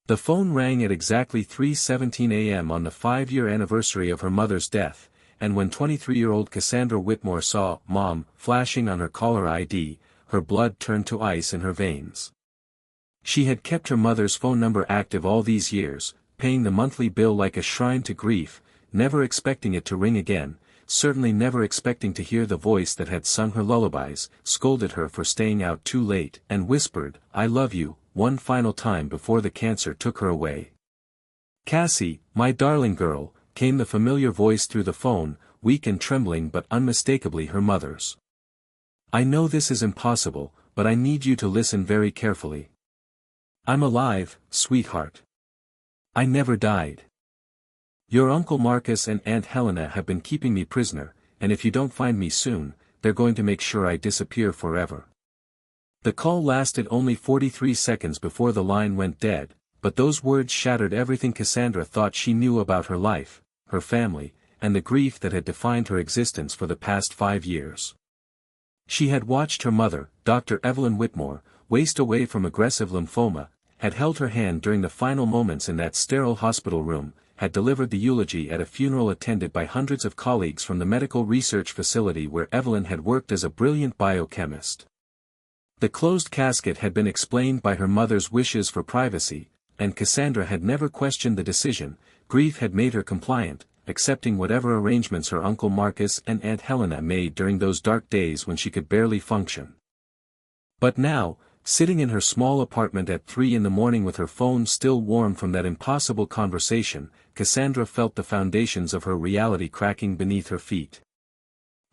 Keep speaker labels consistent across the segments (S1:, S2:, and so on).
S1: The phone rang at exactly 3:17 a.m. on the 5-year anniversary of her mother's death, and when 23-year-old Cassandra Whitmore saw "Mom" flashing on her caller ID, her blood turned to ice in her veins. She had kept her mother's phone number active all these years, paying the monthly bill like a shrine to grief, never expecting it to ring again, certainly never expecting to hear the voice that had sung her lullabies, scolded her for staying out too late, and whispered, "I love you," one final time before the cancer took her away. "Cassie, my darling girl," came the familiar voice through the phone, weak and trembling but unmistakably her mother's. "I know this is impossible, but I need you to listen very carefully. I'm alive, sweetheart. I never died. Your Uncle Marcus and Aunt Helena have been keeping me prisoner, and if you don't find me soon, they're going to make sure I disappear forever." The call lasted only 43 seconds before the line went dead, but those words shattered everything Cassandra thought she knew about her life, her family, and the grief that had defined her existence for the past 5 years. She had watched her mother, Dr. Evelyn Whitmore, waste away from aggressive lymphoma, had held her hand during the final moments in that sterile hospital room, had delivered the eulogy at a funeral attended by hundreds of colleagues from the medical research facility where Evelyn had worked as a brilliant biochemist. The closed casket had been explained by her mother's wishes for privacy, and Cassandra had never questioned the decision. Grief had made her compliant, accepting whatever arrangements her Uncle Marcus and Aunt Helena made during those dark days when she could barely function. But now, sitting in her small apartment at 3 in the morning with her phone still warm from that impossible conversation, Cassandra felt the foundations of her reality cracking beneath her feet.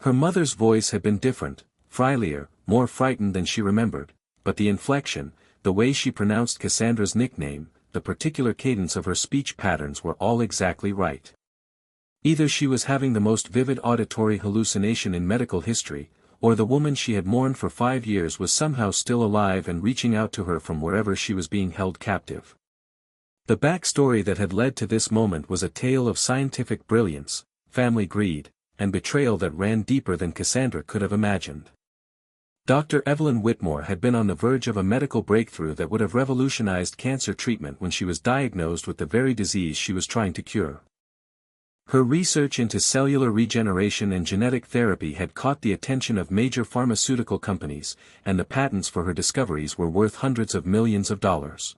S1: Her mother's voice had been different, friendlier, more frightened than she remembered, but the inflection, the way she pronounced Cassandra's nickname, the particular cadence of her speech patterns were all exactly right. Either she was having the most vivid auditory hallucination in medical history, or the woman she had mourned for 5 years was somehow still alive and reaching out to her from wherever she was being held captive. The backstory that had led to this moment was a tale of scientific brilliance, family greed, and betrayal that ran deeper than Cassandra could have imagined. Dr. Evelyn Whitmore had been on the verge of a medical breakthrough that would have revolutionized cancer treatment when she was diagnosed with the very disease she was trying to cure. Her research into cellular regeneration and genetic therapy had caught the attention of major pharmaceutical companies, and the patents for her discoveries were worth hundreds of millions of dollars.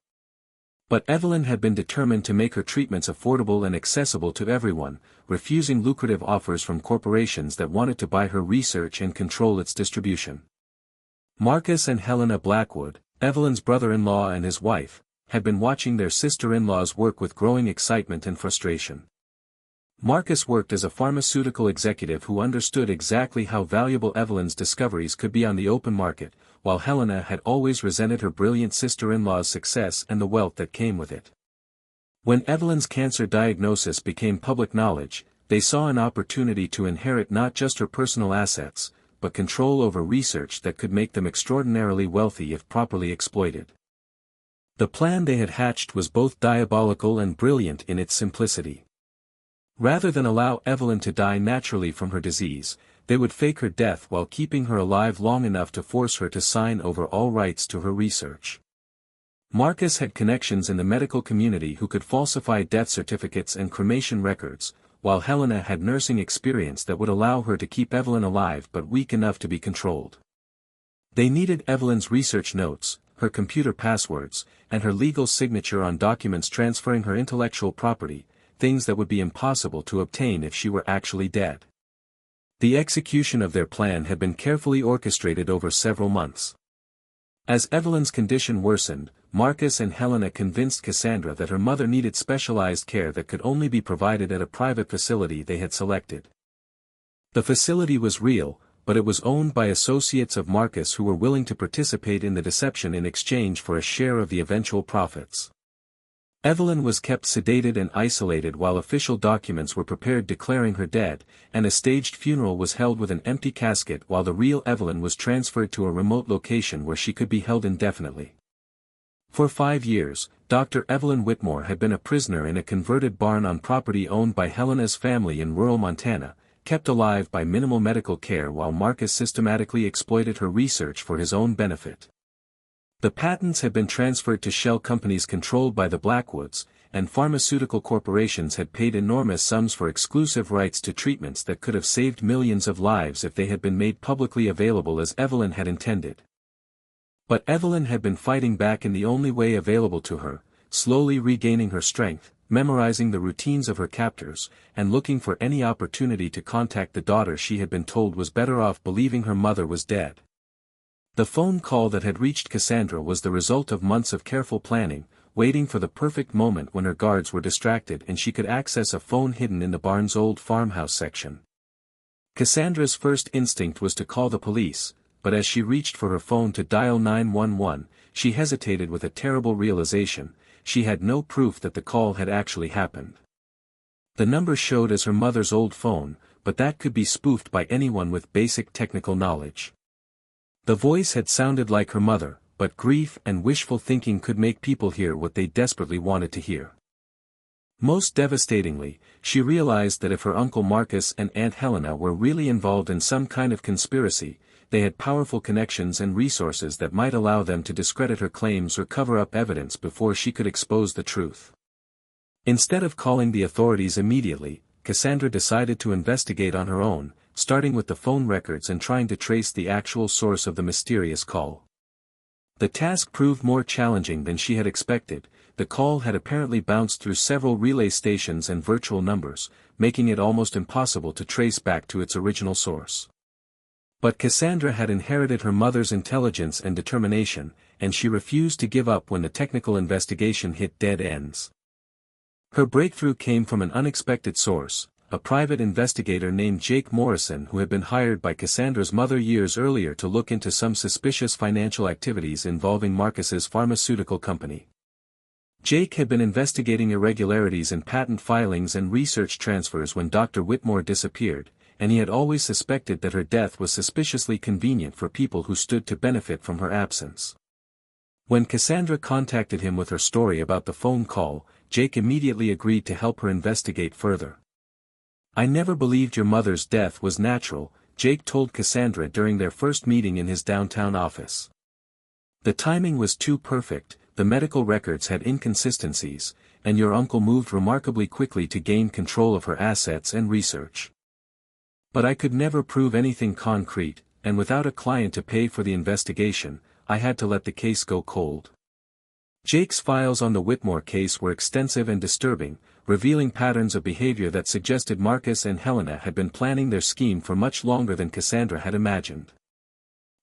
S1: But Evelyn had been determined to make her treatments affordable and accessible to everyone, refusing lucrative offers from corporations that wanted to buy her research and control its distribution. Marcus and Helena Blackwood, Evelyn's brother-in-law and his wife, had been watching their sister-in-law's work with growing excitement and frustration. Marcus worked as a pharmaceutical executive who understood exactly how valuable Evelyn's discoveries could be on the open market, while Helena had always resented her brilliant sister-in-law's success and the wealth that came with it. When Evelyn's cancer diagnosis became public knowledge, they saw an opportunity to inherit not just her personal assets, but control over research that could make them extraordinarily wealthy if properly exploited. The plan they had hatched was both diabolical and brilliant in its simplicity. Rather than allow Evelyn to die naturally from her disease, they would fake her death while keeping her alive long enough to force her to sign over all rights to her research. Marcus had connections in the medical community who could falsify death certificates and cremation records, while Helena had nursing experience that would allow her to keep Evelyn alive but weak enough to be controlled. They needed Evelyn's research notes, her computer passwords, and her legal signature on documents transferring her intellectual property, things that would be impossible to obtain if she were actually dead. The execution of their plan had been carefully orchestrated over several months. As Evelyn's condition worsened, Marcus and Helena convinced Cassandra that her mother needed specialized care that could only be provided at a private facility they had selected. The facility was real, but it was owned by associates of Marcus who were willing to participate in the deception in exchange for a share of the eventual profits. Evelyn was kept sedated and isolated while official documents were prepared declaring her dead, and a staged funeral was held with an empty casket while the real Evelyn was transferred to a remote location where she could be held indefinitely. For 5 years, Dr. Evelyn Whitmore had been a prisoner in a converted barn on property owned by Helena's family in rural Montana, kept alive by minimal medical care while Marcus systematically exploited her research for his own benefit. The patents had been transferred to shell companies controlled by the Blackwoods, and pharmaceutical corporations had paid enormous sums for exclusive rights to treatments that could have saved millions of lives if they had been made publicly available as Evelyn had intended. But Evelyn had been fighting back in the only way available to her, slowly regaining her strength, memorizing the routines of her captors, and looking for any opportunity to contact the daughter she had been told was better off believing her mother was dead. The phone call that had reached Cassandra was the result of months of careful planning, waiting for the perfect moment when her guards were distracted and she could access a phone hidden in the barn's old farmhouse section. Cassandra's first instinct was to call the police, but as she reached for her phone to dial 911, she hesitated with a terrible realization: she had no proof that the call had actually happened. The number showed as her mother's old phone, but that could be spoofed by anyone with basic technical knowledge. The voice had sounded like her mother, but grief and wishful thinking could make people hear what they desperately wanted to hear. Most devastatingly, she realized that if her Uncle Marcus and Aunt Helena were really involved in some kind of conspiracy, they had powerful connections and resources that might allow them to discredit her claims or cover up evidence before she could expose the truth. Instead of calling the authorities immediately, Cassandra decided to investigate on her own, starting with the phone records and trying to trace the actual source of the mysterious call. The task proved more challenging than she had expected. The call had apparently bounced through several relay stations and virtual numbers, making it almost impossible to trace back to its original source. But Cassandra had inherited her mother's intelligence and determination, and she refused to give up when the technical investigation hit dead ends. Her breakthrough came from an unexpected source, a private investigator named Jake Morrison, who had been hired by Cassandra's mother years earlier to look into some suspicious financial activities involving Marcus's pharmaceutical company. Jake had been investigating irregularities in patent filings and research transfers when Dr. Whitmore disappeared, and he had always suspected that her death was suspiciously convenient for people who stood to benefit from her absence. When Cassandra contacted him with her story about the phone call, Jake immediately agreed to help her investigate further. "I never believed your mother's death was natural," Jake told Cassandra during their first meeting in his downtown office. "The timing was too perfect, the medical records had inconsistencies, and your uncle moved remarkably quickly to gain control of her assets and research. But I could never prove anything concrete, and without a client to pay for the investigation, I had to let the case go cold." Jake's files on the Whitmore case were extensive and disturbing, revealing patterns of behavior that suggested Marcus and Helena had been planning their scheme for much longer than Cassandra had imagined.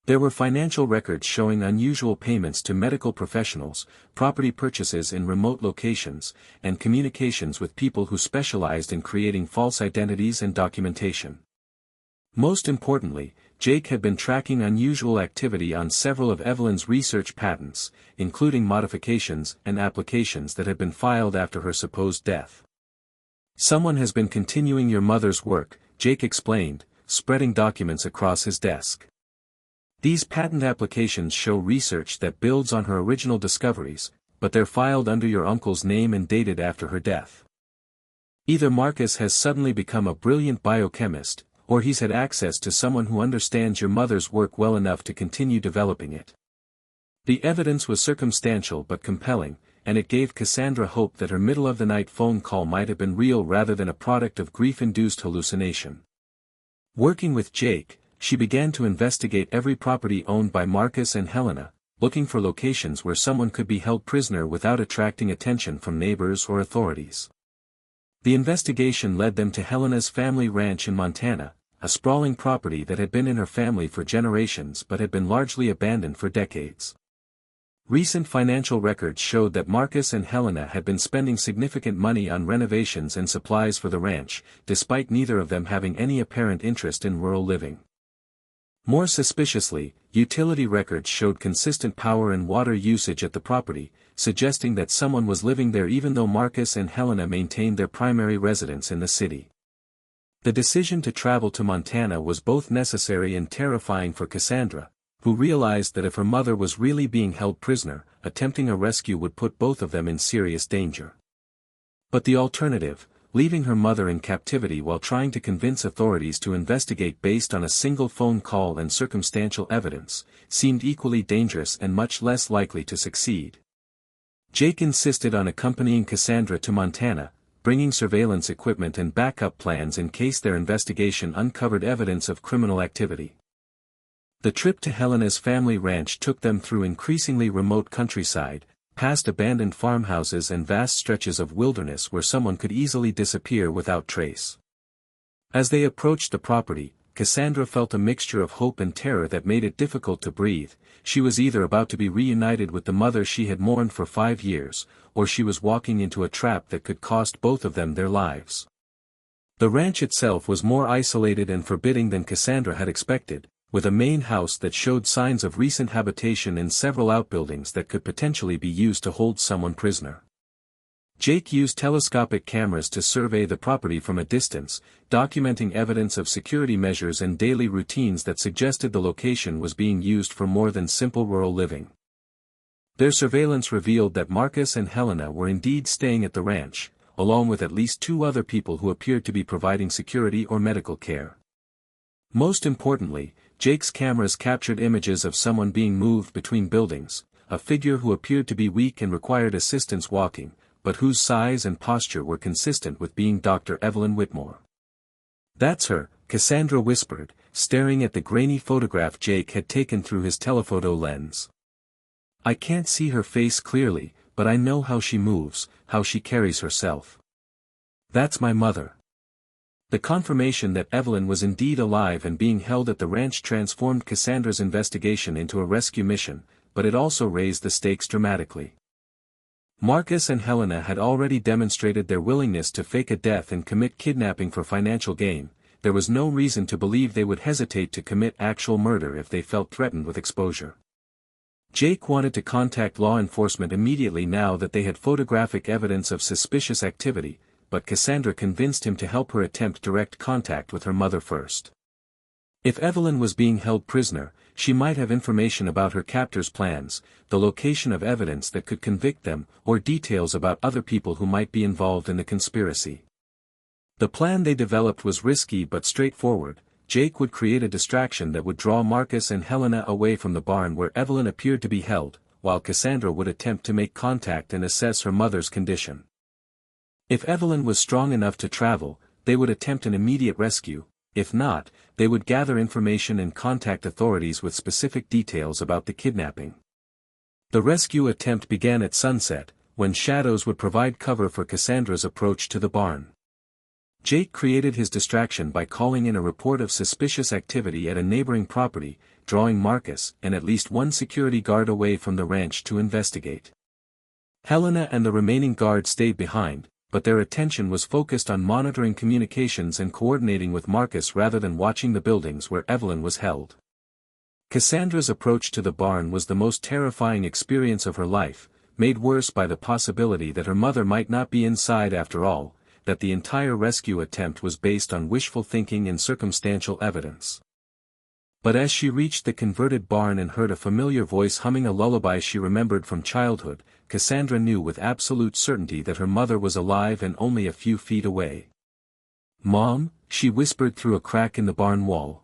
S1: There were financial records showing unusual payments to medical professionals, property purchases in remote locations, and communications with people who specialized in creating false identities and documentation. Most importantly, Jake had been tracking unusual activity on several of Evelyn's research patents, including modifications and applications that had been filed after her supposed death. "Someone has been continuing your mother's work," Jake explained, spreading documents across his desk. "These patent applications show research that builds on her original discoveries, but they're filed under your uncle's name and dated after her death. Either Marcus has suddenly become a brilliant biochemist, or he's had access to someone who understands your mother's work well enough to continue developing it." The evidence was circumstantial but compelling, and it gave Cassandra hope that her middle-of-the-night phone call might have been real rather than a product of grief-induced hallucination. Working with Jake, she began to investigate every property owned by Marcus and Helena, looking for locations where someone could be held prisoner without attracting attention from neighbors or authorities. The investigation led them to Helena's family ranch in Montana, a sprawling property that had been in her family for generations but had been largely abandoned for decades. Recent financial records showed that Marcus and Helena had been spending significant money on renovations and supplies for the ranch, despite neither of them having any apparent interest in rural living. More suspiciously, utility records showed consistent power and water usage at the property, suggesting that someone was living there even though Marcus and Helena maintained their primary residence in the city. The decision to travel to Montana was both necessary and terrifying for Cassandra, who realized that if her mother was really being held prisoner, attempting a rescue would put both of them in serious danger. But the alternative, leaving her mother in captivity while trying to convince authorities to investigate based on a single phone call and circumstantial evidence, seemed equally dangerous and much less likely to succeed. Jake insisted on accompanying Cassandra to Montana, bringing surveillance equipment and backup plans in case their investigation uncovered evidence of criminal activity. The trip to Helena's family ranch took them through increasingly remote countryside, past abandoned farmhouses and vast stretches of wilderness where someone could easily disappear without trace. As they approached the property, Cassandra felt a mixture of hope and terror that made it difficult to breathe. She was either about to be reunited with the mother she had mourned for 5 years, or she was walking into a trap that could cost both of them their lives. The ranch itself was more isolated and forbidding than Cassandra had expected, with a main house that showed signs of recent habitation and several outbuildings that could potentially be used to hold someone prisoner. Jake used telescopic cameras to survey the property from a distance, documenting evidence of security measures and daily routines that suggested the location was being used for more than simple rural living. Their surveillance revealed that Marcus and Helena were indeed staying at the ranch, along with at least 2 other people who appeared to be providing security or medical care. Most importantly, Jake's cameras captured images of someone being moved between buildings, a figure who appeared to be weak and required assistance walking, but whose size and posture were consistent with being Dr. Evelyn Whitmore. "That's her," Cassandra whispered, staring at the grainy photograph Jake had taken through his telephoto lens. "I can't see her face clearly, but I know how she moves, how she carries herself. That's my mother." The confirmation that Evelyn was indeed alive and being held at the ranch transformed Cassandra's investigation into a rescue mission, but it also raised the stakes dramatically. Marcus and Helena had already demonstrated their willingness to fake a death and commit kidnapping for financial gain. There was no reason to believe they would hesitate to commit actual murder if they felt threatened with exposure. Jake wanted to contact law enforcement immediately now that they had photographic evidence of suspicious activity, but Cassandra convinced him to help her attempt direct contact with her mother first. If Evelyn was being held prisoner, she might have information about her captor's plans, the location of evidence that could convict them, or details about other people who might be involved in the conspiracy. The plan they developed was risky but straightforward. Jake would create a distraction that would draw Marcus and Helena away from the barn where Evelyn appeared to be held, while Cassandra would attempt to make contact and assess her mother's condition. If Evelyn was strong enough to travel, they would attempt an immediate rescue. If not, they would gather information and contact authorities with specific details about the kidnapping. The rescue attempt began at sunset, when shadows would provide cover for Cassandra's approach to the barn. Jake created his distraction by calling in a report of suspicious activity at a neighboring property, drawing Marcus and at least 1 security guard away from the ranch to investigate. Helena and the remaining guard stayed behind, but their attention was focused on monitoring communications and coordinating with Marcus rather than watching the buildings where Evelyn was held. Cassandra's approach to the barn was the most terrifying experience of her life, made worse by the possibility that her mother might not be inside after all, that the entire rescue attempt was based on wishful thinking and circumstantial evidence. But as she reached the converted barn and heard a familiar voice humming a lullaby she remembered from childhood, Cassandra knew with absolute certainty that her mother was alive and only a few feet away. "Mom," she whispered through a crack in the barn wall.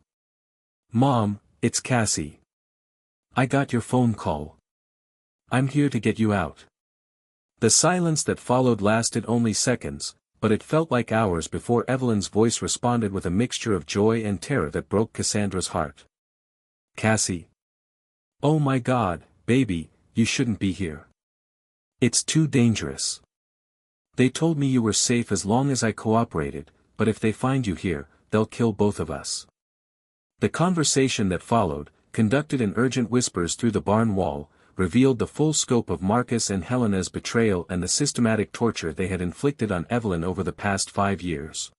S1: "Mom, it's Cassie. I got your phone call. I'm here to get you out." The silence that followed lasted only seconds, but it felt like hours before Evelyn's voice responded with a mixture of joy and terror that broke Cassandra's heart. "Cassie. Oh my God, baby, you shouldn't be here. It's too dangerous. They told me you were safe as long as I cooperated, but if they find you here, they'll kill both of us." The conversation that followed, conducted in urgent whispers through the barn wall, revealed the full scope of Marcus and Helena's betrayal and the systematic torture they had inflicted on Evelyn over the past 5 years.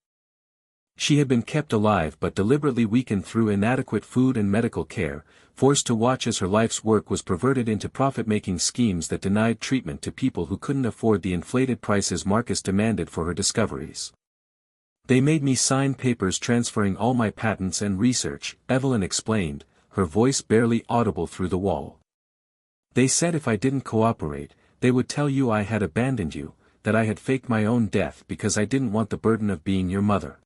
S1: She had been kept alive but deliberately weakened through inadequate food and medical care, forced to watch as her life's work was perverted into profit-making schemes that denied treatment to people who couldn't afford the inflated prices Marcus demanded for her discoveries. "They made me sign papers transferring all my patents and research," Evelyn explained, her voice barely audible through the wall. "They said if I didn't cooperate, they would tell you I had abandoned you, that I had faked my own death because I didn't want the burden of being your mother.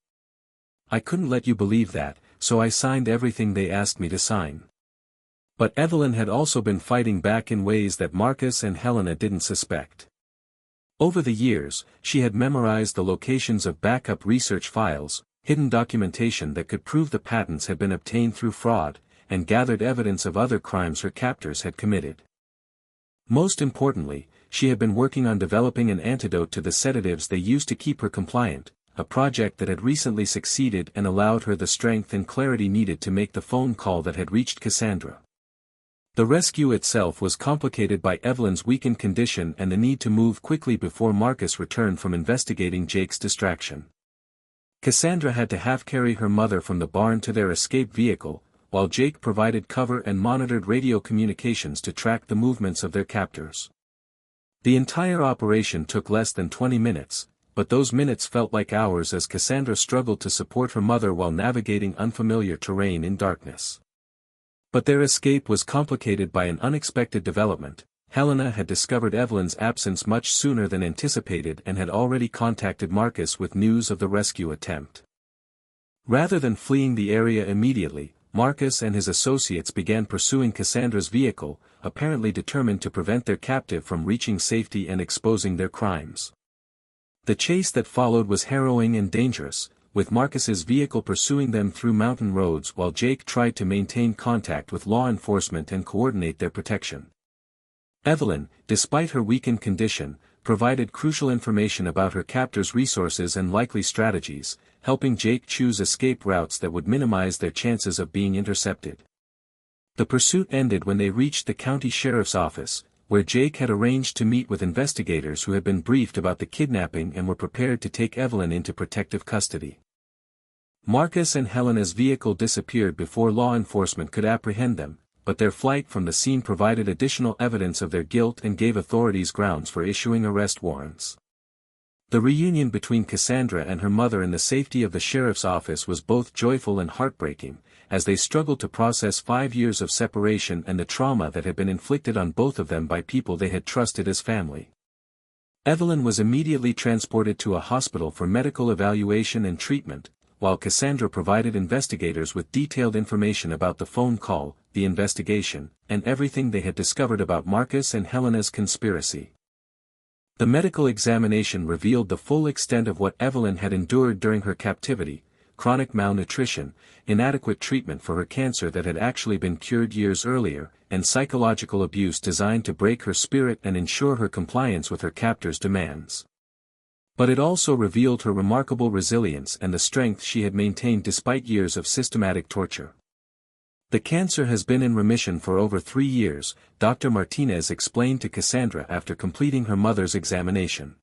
S1: I couldn't let you believe that, so I signed everything they asked me to sign. But Evelyn had also been fighting back in ways that Marcus and Helena didn't suspect. Over the years, she had memorized the locations of backup research files, hidden documentation that could prove the patents had been obtained through fraud, and gathered evidence of other crimes her captors had committed. Most importantly, she had been working on developing an antidote to the sedatives they used to keep her compliant, a project that had recently succeeded and allowed her the strength and clarity needed to make the phone call that had reached Cassandra. The rescue itself was complicated by Evelyn's weakened condition and the need to move quickly before Marcus returned from investigating Jake's distraction. Cassandra had to half-carry her mother from the barn to their escape vehicle, while Jake provided cover and monitored radio communications to track the movements of their captors. The entire operation took less than 20 minutes, but those minutes felt like hours as Cassandra struggled to support her mother while navigating unfamiliar terrain in darkness. But their escape was complicated by an unexpected development. Helena had discovered Evelyn's absence much sooner than anticipated and had already contacted Marcus with news of the rescue attempt. Rather than fleeing the area immediately, Marcus and his associates began pursuing Cassandra's vehicle, apparently determined to prevent their captive from reaching safety and exposing their crimes. The chase that followed was harrowing and dangerous, with Marcus's vehicle pursuing them through mountain roads while Jake tried to maintain contact with law enforcement and coordinate their protection. Evelyn, despite her weakened condition, provided crucial information about her captor's resources and likely strategies, helping Jake choose escape routes that would minimize their chances of being intercepted. The pursuit ended when they reached the county sheriff's office, where Jake had arranged to meet with investigators who had been briefed about the kidnapping and were prepared to take Evelyn into protective custody. Marcus and Helena's vehicle disappeared before law enforcement could apprehend them, but their flight from the scene provided additional evidence of their guilt and gave authorities grounds for issuing arrest warrants. The reunion between Cassandra and her mother in the safety of the sheriff's office was both joyful and heartbreaking, as they struggled to process 5 years of separation and the trauma that had been inflicted on both of them by people they had trusted as family. Evelyn was immediately transported to a hospital for medical evaluation and treatment, while Cassandra provided investigators with detailed information about the phone call, the investigation, and everything they had discovered about Marcus and Helena's conspiracy. The medical examination revealed the full extent of what Evelyn had endured during her captivity: chronic malnutrition, inadequate treatment for her cancer that had actually been cured years earlier, and psychological abuse designed to break her spirit and ensure her compliance with her captor's demands. But it also revealed her remarkable resilience and the strength she had maintained despite years of systematic torture. The cancer has been in remission for over 3 years, Dr. Martinez explained to Cassandra after completing her mother's examination.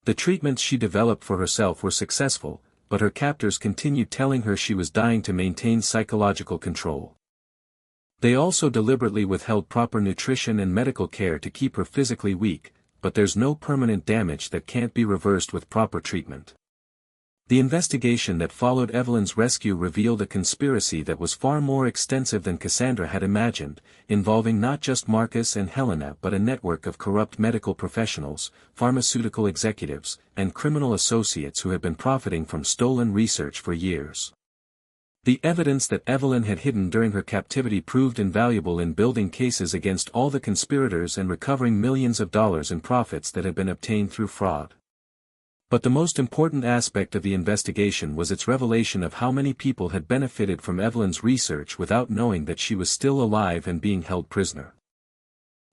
S1: The treatments she developed for herself were successful, but her captors continued telling her she was dying to maintain psychological control. They also deliberately withheld proper nutrition and medical care to keep her physically weak, but there's no permanent damage that can't be reversed with proper treatment. The investigation that followed Evelyn's rescue revealed a conspiracy that was far more extensive than Cassandra had imagined, involving not just Marcus and Helena but a network of corrupt medical professionals, pharmaceutical executives, and criminal associates who had been profiting from stolen research for years. The evidence that Evelyn had hidden during her captivity proved invaluable in building cases against all the conspirators and recovering millions of dollars in profits that had been obtained through fraud. But the most important aspect of the investigation was its revelation of how many people had benefited from Evelyn's research without knowing that she was still alive and being held prisoner.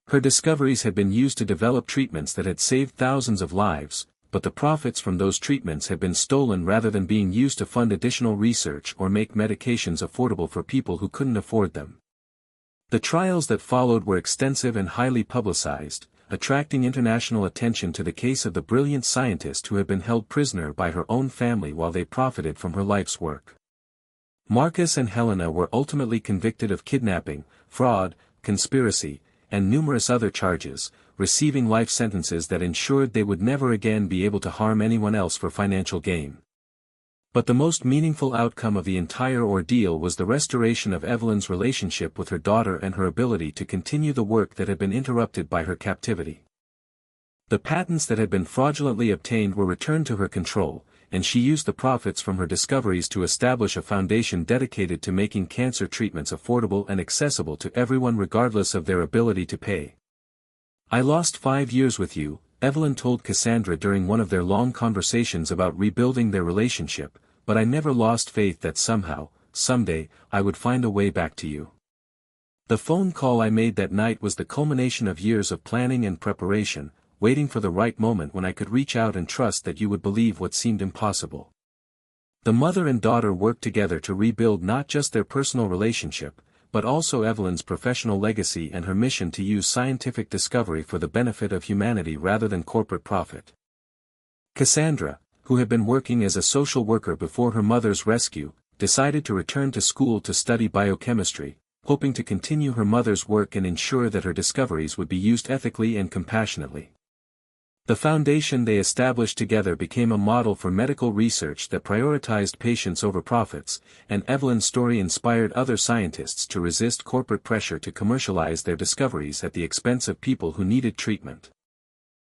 S1: Her discoveries had been used to develop treatments that had saved thousands of lives, but the profits from those treatments had been stolen rather than being used to fund additional research or make medications affordable for people who couldn't afford them. The trials that followed were extensive and highly publicized, attracting international attention to the case of the brilliant scientist who had been held prisoner by her own family while they profited from her life's work. Marcus and Helena were ultimately convicted of kidnapping, fraud, conspiracy, and numerous other charges, receiving life sentences that ensured they would never again be able to harm anyone else for financial gain. But the most meaningful outcome of the entire ordeal was the restoration of Evelyn's relationship with her daughter and her ability to continue the work that had been interrupted by her captivity. The patents that had been fraudulently obtained were returned to her control, and she used the profits from her discoveries to establish a foundation dedicated to making cancer treatments affordable and accessible to everyone regardless of their ability to pay. "I lost 5 years with you," Evelyn told Cassandra during one of their long conversations about rebuilding their relationship, "but I never lost faith that somehow, someday, I would find a way back to you. The phone call I made that night was the culmination of years of planning and preparation, waiting for the right moment when I could reach out and trust that you would believe what seemed impossible." The mother and daughter worked together to rebuild not just their personal relationship, but also Evelyn's professional legacy and her mission to use scientific discovery for the benefit of humanity rather than corporate profit. Cassandra, who had been working as a social worker before her mother's rescue, decided to return to school to study biochemistry, hoping to continue her mother's work and ensure that her discoveries would be used ethically and compassionately. The foundation they established together became a model for medical research that prioritized patients over profits, and Evelyn's story inspired other scientists to resist corporate pressure to commercialize their discoveries at the expense of people who needed treatment.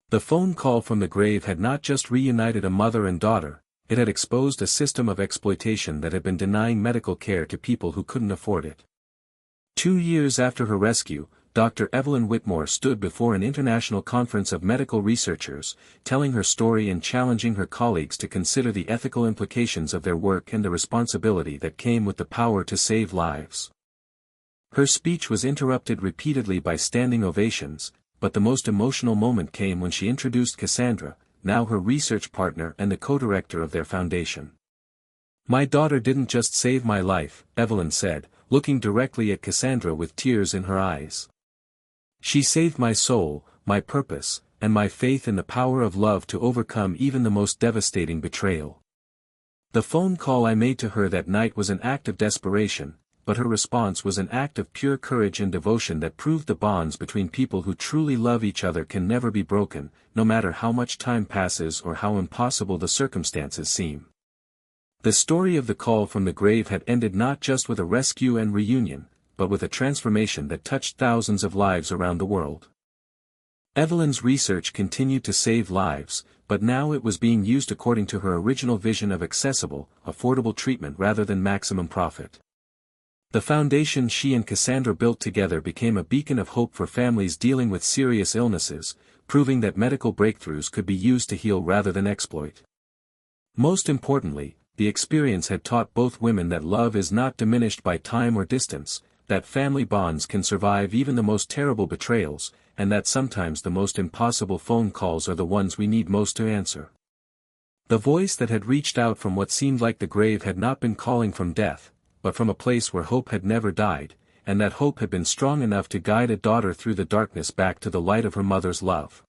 S1: The phone call from the grave had not just reunited a mother and daughter, it had exposed a system of exploitation that had been denying medical care to people who couldn't afford it. 2 years after her rescue, Dr. Evelyn Whitmore stood before an international conference of medical researchers, telling her story and challenging her colleagues to consider the ethical implications of their work and the responsibility that came with the power to save lives. Her speech was interrupted repeatedly by standing ovations, but the most emotional moment came when she introduced Cassandra, now her research partner and the co-director of their foundation. "My daughter didn't just save my life," Evelyn said, looking directly at Cassandra with tears in her eyes. "She saved my soul, my purpose, and my faith in the power of love to overcome even the most devastating betrayal. The phone call I made to her that night was an act of desperation, but her response was an act of pure courage and devotion that proved the bonds between people who truly love each other can never be broken, no matter how much time passes or how impossible the circumstances seem." The story of the call from the grave had ended not just with a rescue and reunion, but with a transformation that touched thousands of lives around the world. Evelyn's research continued to save lives, but now it was being used according to her original vision of accessible, affordable treatment rather than maximum profit. The foundation she and Cassandra built together became a beacon of hope for families dealing with serious illnesses, proving that medical breakthroughs could be used to heal rather than exploit. Most importantly, the experience had taught both women that love is not diminished by time or distance, that family bonds can survive even the most terrible betrayals, and that sometimes the most impossible phone calls are the ones we need most to answer. The voice that had reached out from what seemed like the grave had not been calling from death, but from a place where hope had never died, and that hope had been strong enough to guide a daughter through the darkness back to the light of her mother's love.